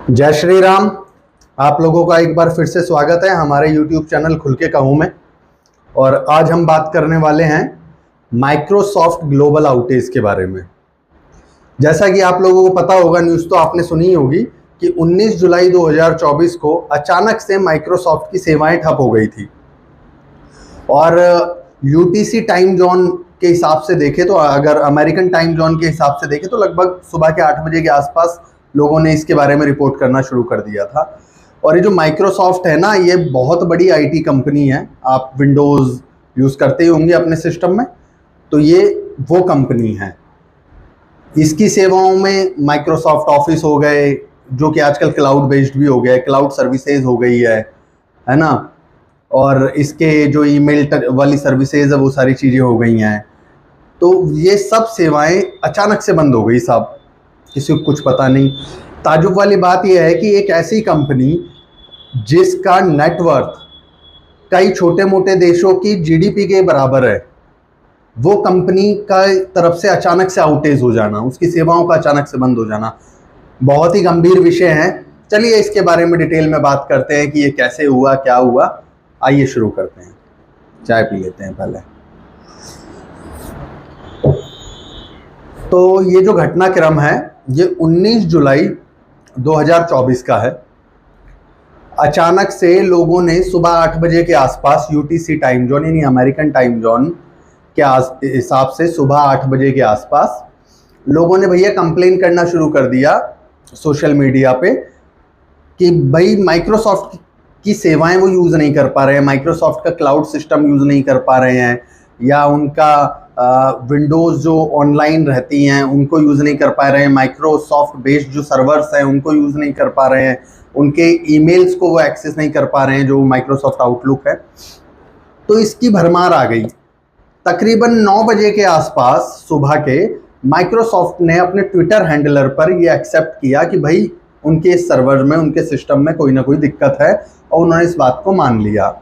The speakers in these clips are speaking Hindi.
जय श्री राम। आप लोगों का एक बार फिर से स्वागत है हमारे YouTube चैनल खुल के कहूँ में। और आज हम बात करने वाले हैं माइक्रोसॉफ्ट ग्लोबल आउटेज के बारे में। जैसा कि आप लोगों को पता होगा, न्यूज़ तो आपने सुनी ही होगी कि 19 जुलाई 2024 को अचानक से माइक्रोसॉफ्ट की सेवाएं ठप हो गई थी। और UTC टाइम जोन के हिसाब से देखें तो, अगर अमेरिकन टाइम जोन के हिसाब से देखें तो लगभग सुबह के 8 बजे के आसपास लोगों ने इसके बारे में रिपोर्ट करना शुरू कर दिया था। और ये जो माइक्रोसॉफ्ट है ना, ये बहुत बड़ी IT कंपनी है। आप विंडोज़ यूज़ करते ही होंगे अपने सिस्टम में, तो ये वो कंपनी है। इसकी सेवाओं में माइक्रोसॉफ्ट ऑफिस हो गए, जो कि आजकल क्लाउड बेस्ड भी हो गया है, क्लाउड सर्विसेज हो गई है ना। और इसके जो ईमेल वाली सर्विसेज है वो सारी चीज़ें हो गई हैं। तो ये सब सेवाएं अचानक से बंद हो गई साहब, किसी को कुछ पता नहीं। ताजुब वाली बात यह है कि एक ऐसी कंपनी जिसका नेटवर्थ कई छोटे मोटे देशों की GDP के बराबर है, वो कंपनी का तरफ से अचानक से आउटेज हो जाना, उसकी सेवाओं का अचानक से बंद हो जाना, बहुत ही गंभीर विषय है। चलिए इसके बारे में डिटेल में बात करते हैं कि ये कैसे हुआ, क्या हुआ। आइए शुरू करते हैं। चाय पी लेते हैं पहले। तो ये जो घटनाक्रम है ये 19 जुलाई 2024 का है। अचानक से लोगों ने सुबह 8 बजे के आसपास UTC टाइम जोन यानी अमेरिकन टाइम जोन के हिसाब से सुबह 8 बजे के आसपास लोगों ने भैया कंप्लेन करना शुरू कर दिया सोशल मीडिया पे कि भाई माइक्रोसॉफ्ट की सेवाएं वो यूज़ नहीं कर पा रहे हैं, माइक्रोसॉफ्ट का क्लाउड सिस्टम यूज़ नहीं कर पा रहे हैं, या उनका विंडोज़ जो ऑनलाइन रहती हैं उनको यूज़ नहीं कर पा रहे हैं, माइक्रोसॉफ्ट बेस्ड जो सर्वर्स हैं उनको यूज़ नहीं कर पा रहे हैं, उनके ईमेल्स को वो एक्सेस नहीं कर पा रहे हैं जो माइक्रोसॉफ्ट आउटलुक है। तो इसकी भरमार आ गई। तकरीबन 9 बजे के आसपास सुबह के माइक्रोसॉफ्ट ने अपने ट्विटर हैंडलर पर ये एक्सेप्ट किया कि भाई उनके सर्वर में, उनके सिस्टम में कोई ना कोई दिक्कत है, और उन्होंने इस बात को मान लिया।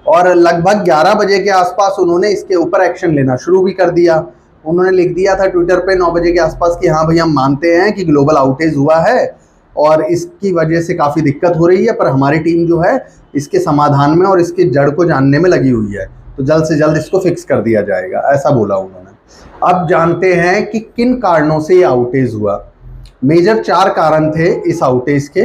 और लगभग 11 बजे के आसपास उन्होंने इसके ऊपर एक्शन लेना शुरू भी कर दिया। उन्होंने लिख दिया था ट्विटर पे 9 बजे के आसपास कि हाँ भाई, हम मानते हैं कि ग्लोबल आउटेज हुआ है और इसकी वजह से काफ़ी दिक्कत हो रही है, पर हमारी टीम जो है इसके समाधान में और इसकी जड़ को जानने में लगी हुई है, तो जल्द से जल्द इसको फिक्स कर दिया जाएगा, ऐसा बोला उन्होंने। अब जानते हैं कि किन कारणों से ये आउटेज हुआ। मेजर 4 कारण थे इस आउटेज के।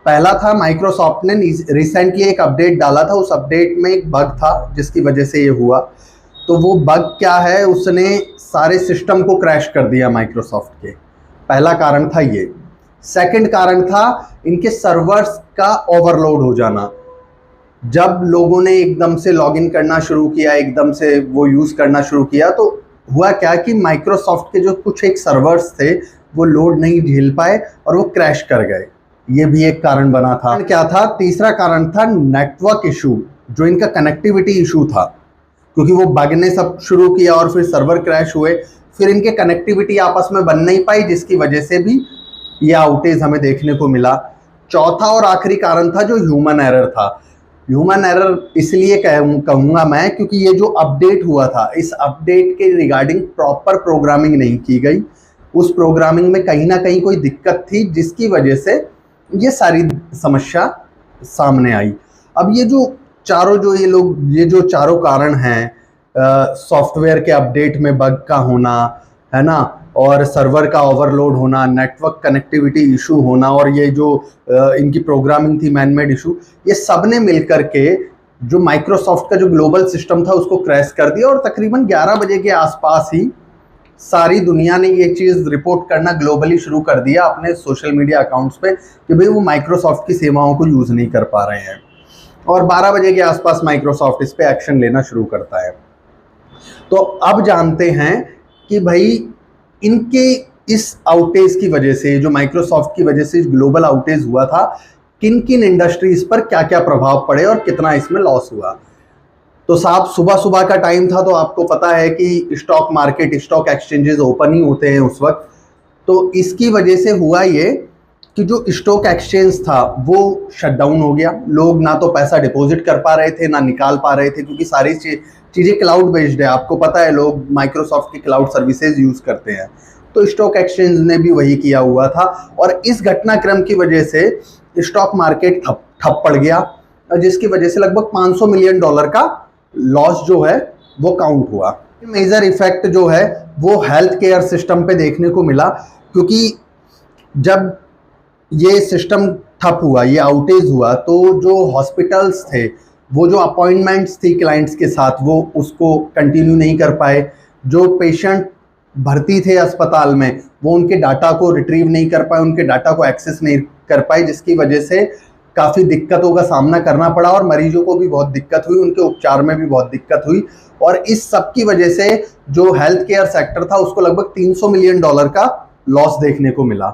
पहला था, माइक्रोसॉफ्ट ने रिसेंटली एक अपडेट डाला था, उस अपडेट में एक बग था जिसकी वजह से ये हुआ। तो वो बग क्या है, उसने सारे सिस्टम को क्रैश कर दिया माइक्रोसॉफ्ट के। पहला कारण था ये। सेकंड कारण था इनके सर्वर्स का ओवरलोड हो जाना। जब लोगों ने एकदम से लॉगिन करना शुरू किया, एकदम से वो यूज़ करना शुरू किया, तो हुआ क्या कि माइक्रोसॉफ्ट के जो कुछ एक सर्वर्स थे वो लोड नहीं झेल पाए और वो क्रैश कर गए। ये भी एक कारण बना था। क्या था तीसरा कारण? था नेटवर्क इशू, जो इनका कनेक्टिविटी इशू था, क्योंकि वो बग ने सब शुरू किया और फिर सर्वर क्रैश हुए, फिर इनके कनेक्टिविटी आपस में बन नहीं पाई, जिसकी वजह से भी ये आउटेज हमें देखने को मिला। चौथा और आखिरी कारण था जो ह्यूमन एरर था। ह्यूमन एरर इसलिए कहूँगा मैं क्योंकि ये जो अपडेट हुआ था, इस अपडेट के रिगार्डिंग प्रॉपर प्रोग्रामिंग नहीं की गई। उस प्रोग्रामिंग में कहीं ना कहीं कोई दिक्कत थी, जिसकी वजह से ये सारी समस्या सामने आई। अब ये जो चारों कारण हैं, सॉफ्टवेयर के अपडेट में बग का होना है ना, और सर्वर का ओवरलोड होना, नेटवर्क कनेक्टिविटी इशू होना, और ये जो इनकी प्रोग्रामिंग थी मैनमेड इशू, ये सब ने मिलकर के जो माइक्रोसॉफ्ट का जो ग्लोबल सिस्टम था उसको क्रैश कर दिया। और तकरीबन 11 बजे के आसपास ही सारी दुनिया ने ये चीज़ रिपोर्ट करना ग्लोबली शुरू कर दिया अपने सोशल मीडिया अकाउंट्स पे कि भाई वो माइक्रोसॉफ्ट की सेवाओं को यूज़ नहीं कर पा रहे हैं। और 12 बजे के आसपास माइक्रोसॉफ्ट इस पे एक्शन लेना शुरू करता है। तो अब जानते हैं कि भाई इनके इस आउटेज की वजह से, जो माइक्रोसॉफ्ट की वजह से ग्लोबल आउटेज हुआ था, किन किन इंडस्ट्रीज पर क्या क्या प्रभाव पड़े और कितना इसमें लॉस हुआ। तो साहब, सुबह सुबह का टाइम था, तो आपको पता है कि stock market, stock exchanges open ही होते हैं उस वक्त। तो इसकी वजह से हुआ ये कि जो स्टॉक एक्सचेंज था वो शटडाउन हो गया। लोग ना तो पैसा डिपॉजिट कर पा रहे थे, ना निकाल पा रहे थे, क्योंकि सारी चीज़ें क्लाउड बेस्ड है। आपको पता है, लोग माइक्रोसॉफ्ट की क्लाउड सर्विसेज यूज़ करते हैं। तो स्टॉक एक्सचेंज ने भी वही किया हुआ था और इस घटनाक्रम की वजह से स्टॉक मार्केट ठप पड़ गया, जिसकी वजह से लगभग $500 मिलियन का लॉस जो है वो काउंट हुआ। मेजर इफेक्ट जो है वो हेल्थ केयर सिस्टम पे देखने को मिला, क्योंकि जब ये सिस्टम ठप हुआ, ये आउटेज हुआ, तो जो हॉस्पिटल्स थे वो जो अपॉइंटमेंट्स थी क्लाइंट्स के साथ वो उसको कंटिन्यू नहीं कर पाए। जो पेशेंट भर्ती थे अस्पताल में वो उनके डाटा को रिट्रीव नहीं कर पाए, उनके डाटा को एक्सेस नहीं कर पाए, जिसकी वजह से काफ़ी दिक्कतों का सामना करना पड़ा और मरीजों को भी बहुत दिक्कत हुई, उनके उपचार में भी बहुत दिक्कत हुई। और इस सब की वजह से जो हेल्थ केयर सेक्टर था उसको लगभग $300 मिलियन का लॉस देखने को मिला।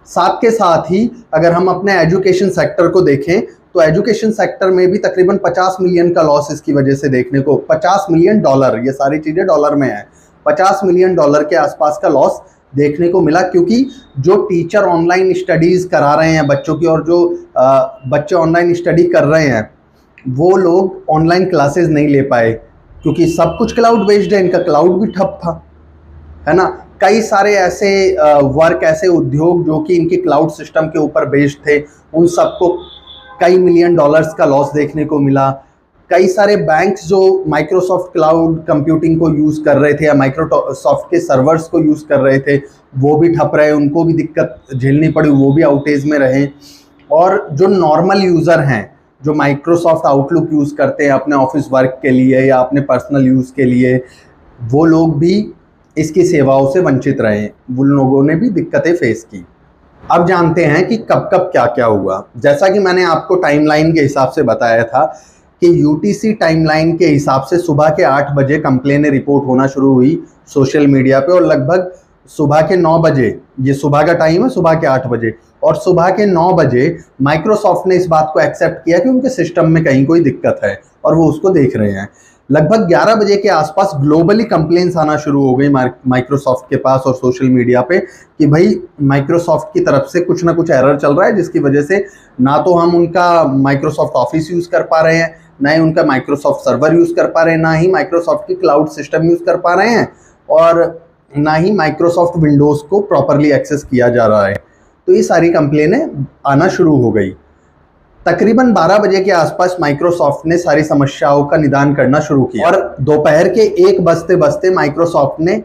साथ के साथ ही अगर हम अपने एजुकेशन सेक्टर को देखें तो एजुकेशन सेक्टर में भी तकरीबन 50 मिलियन का लॉस इसकी वजह से देखने को, $50 मिलियन, ये सारी चीज़ें डॉलर में है, $50 मिलियन के आसपास का लॉस देखने को मिला, क्योंकि जो टीचर ऑनलाइन स्टडीज़ करा रहे हैं बच्चों की और जो बच्चे ऑनलाइन स्टडी कर रहे हैं वो लोग ऑनलाइन क्लासेस नहीं ले पाए, क्योंकि सब कुछ क्लाउड बेस्ड है, इनका क्लाउड भी ठप था, है ना। कई सारे ऐसे वर्क, ऐसे उद्योग जो कि इनके क्लाउड सिस्टम के ऊपर बेस्ड थे, उन सबको कई मिलियन डॉलर्स का लॉस देखने को मिला। कई सारे बैंक्स जो माइक्रोसॉफ्ट क्लाउड कंप्यूटिंग को यूज़ कर रहे थे या माइक्रोसॉफ्ट के सर्वर्स को यूज़ कर रहे थे वो भी ठप रहे, उनको भी दिक्कत झेलनी पड़ी, वो भी आउटेज में रहे। और जो नॉर्मल यूज़र हैं जो माइक्रोसॉफ्ट आउटलुक यूज़ करते हैं अपने ऑफिस वर्क के लिए या अपने पर्सनल यूज़ के लिए, वो लोग भी इसकी सेवाओं से वंचित रहे, उन लोगों ने भी दिक्कतें फेस की। अब जानते हैं कि कब कब क्या क्या हुआ। जैसा कि मैंने आपको टाइमलाइन के हिसाब से बताया था कि यूटीसी टाइमलाइन के हिसाब से सुबह के 8 बजे कंप्लेनें रिपोर्ट होना शुरू हुई सोशल मीडिया पे और लगभग सुबह के 9 बजे, ये सुबह का टाइम है, सुबह के 8 बजे, और सुबह के 9 बजे माइक्रोसॉफ्ट ने इस बात को एक्सेप्ट किया कि उनके सिस्टम में कहीं कोई दिक्कत है और वो उसको देख रहे हैं। लगभग 11 बजे के आसपास ग्लोबली कंप्लेंट्स आना शुरू हो गई माइक्रोसॉफ्ट के पास और सोशल मीडिया पे कि भाई माइक्रोसॉफ्ट की तरफ से कुछ ना कुछ एरर चल रहा है, जिसकी वजह से ना तो हम उनका माइक्रोसॉफ्ट ऑफिस यूज़ कर पा रहे हैं, ना ही उनका माइक्रोसॉफ्ट सर्वर यूज़ कर पा रहे हैं, ना ही माइक्रोसॉफ्ट की क्लाउड सिस्टम यूज़ कर पा रहे हैं, और ना ही माइक्रोसॉफ्ट विंडोज़ को प्रॉपरली एक्सेस किया जा रहा है। तो ये सारी कंप्लेनें आना शुरू हो गई। तकरीबन 12 बजे के आसपास माइक्रोसॉफ्ट ने सारी समस्याओं का निदान करना शुरू किया और दोपहर के 1 बजते बजते माइक्रोसॉफ्ट ने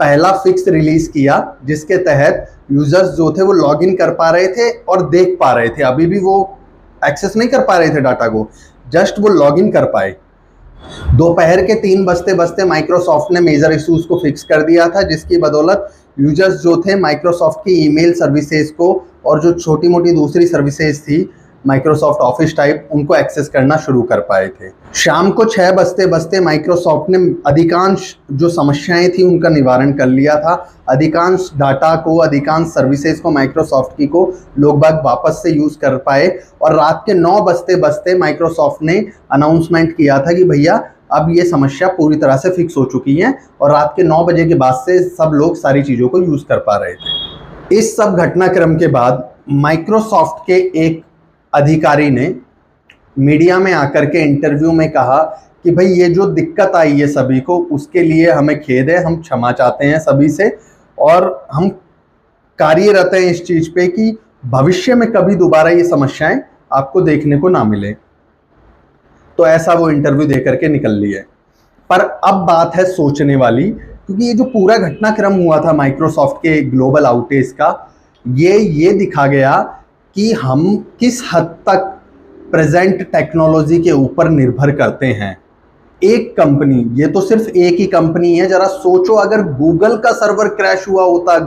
पहला फिक्स रिलीज किया, जिसके तहत यूजर्स जो थे वो लॉगिन कर पा रहे थे और देख पा रहे थे। अभी भी वो एक्सेस नहीं कर पा रहे थे डाटा को, जस्ट वो लॉगिन कर पाए। दोपहर के 3 बजते बजते माइक्रोसॉफ्ट ने मेजर इश्यूज को फिक्स कर दिया था, जिसकी बदौलत यूजर्स जो थे माइक्रोसॉफ्ट की ईमेल सर्विसेज को और जो छोटी मोटी दूसरी सर्विसेज थी माइक्रोसॉफ्ट ऑफिस टाइप, उनको एक्सेस करना शुरू कर पाए थे। शाम को 6 बजते बजते माइक्रोसॉफ्ट ने अधिकांश जो समस्याएं थी उनका निवारण कर लिया था। अधिकांश डाटा को, अधिकांश सर्विसेज को माइक्रोसॉफ्ट की को लोग बाग वापस से यूज़ कर पाए और रात के 9 बजते बजते माइक्रोसॉफ्ट ने अनाउंसमेंट किया था कि भैया अब ये समस्या पूरी तरह से फिक्स हो चुकी है, और रात के 9 बजे के बाद से सब लोग सारी चीज़ों को यूज़ कर पा रहे थे। इस सब घटनाक्रम के बाद माइक्रोसॉफ्ट के एक अधिकारी ने मीडिया में आकर के इंटरव्यू में कहा कि भाई ये जो दिक्कत आई है सभी को, उसके लिए हमें खेद है, हम क्षमा चाहते हैं सभी से और हम कार्यरत हैं इस चीज़ पे कि भविष्य में कभी दोबारा ये समस्याएं आपको देखने को ना मिले। तो ऐसा वो इंटरव्यू दे करके निकल लिए। पर अब बात है सोचने वाली, क्योंकि ये जो पूरा घटनाक्रम हुआ था माइक्रोसॉफ्ट के ग्लोबल आउटेज का, ये दिखा गया कि हम किस हद तक प्रेजेंट टेक्नोलॉजी के ऊपर निर्भर करते हैं। एक कंपनी, ये तो सिर्फ एक ही कंपनी है, जरा सोचो अगर गूगल का सर्वर क्रैश हुआ होता,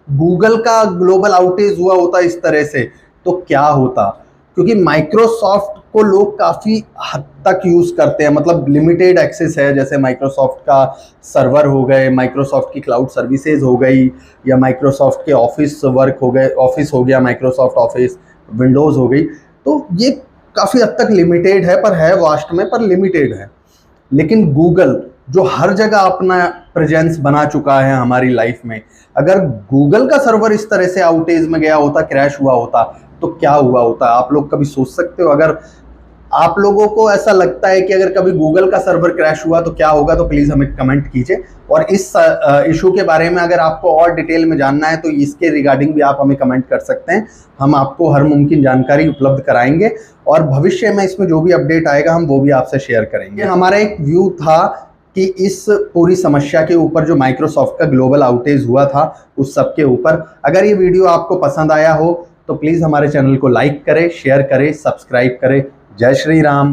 गूगल का ग्लोबल आउटेज हुआ होता इस तरह से, तो क्या होता। क्योंकि माइक्रोसॉफ्ट को लोग काफ़ी हद तक यूज़ करते हैं, मतलब लिमिटेड एक्सेस है, जैसे माइक्रोसॉफ्ट का सर्वर हो गए, माइक्रोसॉफ्ट की क्लाउड सर्विसेज हो गई, या माइक्रोसॉफ्ट के ऑफिस वर्क हो गए, ऑफिस हो गया माइक्रोसॉफ्ट ऑफिस, विंडोज़ हो गई। तो ये काफ़ी हद तक लिमिटेड है, पर है वास्ट में, पर लिमिटेड है। लेकिन गूगल जो हर जगह अपना प्रेजेंस बना चुका है हमारी लाइफ में, अगर गूगल का सर्वर इस तरह से आउटेज में गया होता, क्रैश हुआ होता, तो क्या हुआ होता। आप लोग कभी सोच सकते हो अगर आप लोगों को ऐसा लगता है कि अगर कभी गूगल का सर्वर क्रैश हुआ तो क्या होगा, तो प्लीज हमें कमेंट कीजिए। और इस इशू के बारे में अगर आपको और डिटेल में जानना है तो इसके रिगार्डिंग भी आप हमें कमेंट कर सकते हैं। हम आपको हर मुमकिन जानकारी उपलब्ध कराएंगे और भविष्य में इसमें जो भी अपडेट आएगा हम वो भी आपसे शेयर करेंगे। हमारा एक व्यू था कि इस पूरी समस्या के ऊपर जो माइक्रोसॉफ्ट का ग्लोबल आउटेज हुआ था उस सब के ऊपर। अगर ये वीडियो आपको पसंद आया हो तो प्लीज़ हमारे चैनल को लाइक करें, शेयर करें, सब्सक्राइब करें। जय श्री राम।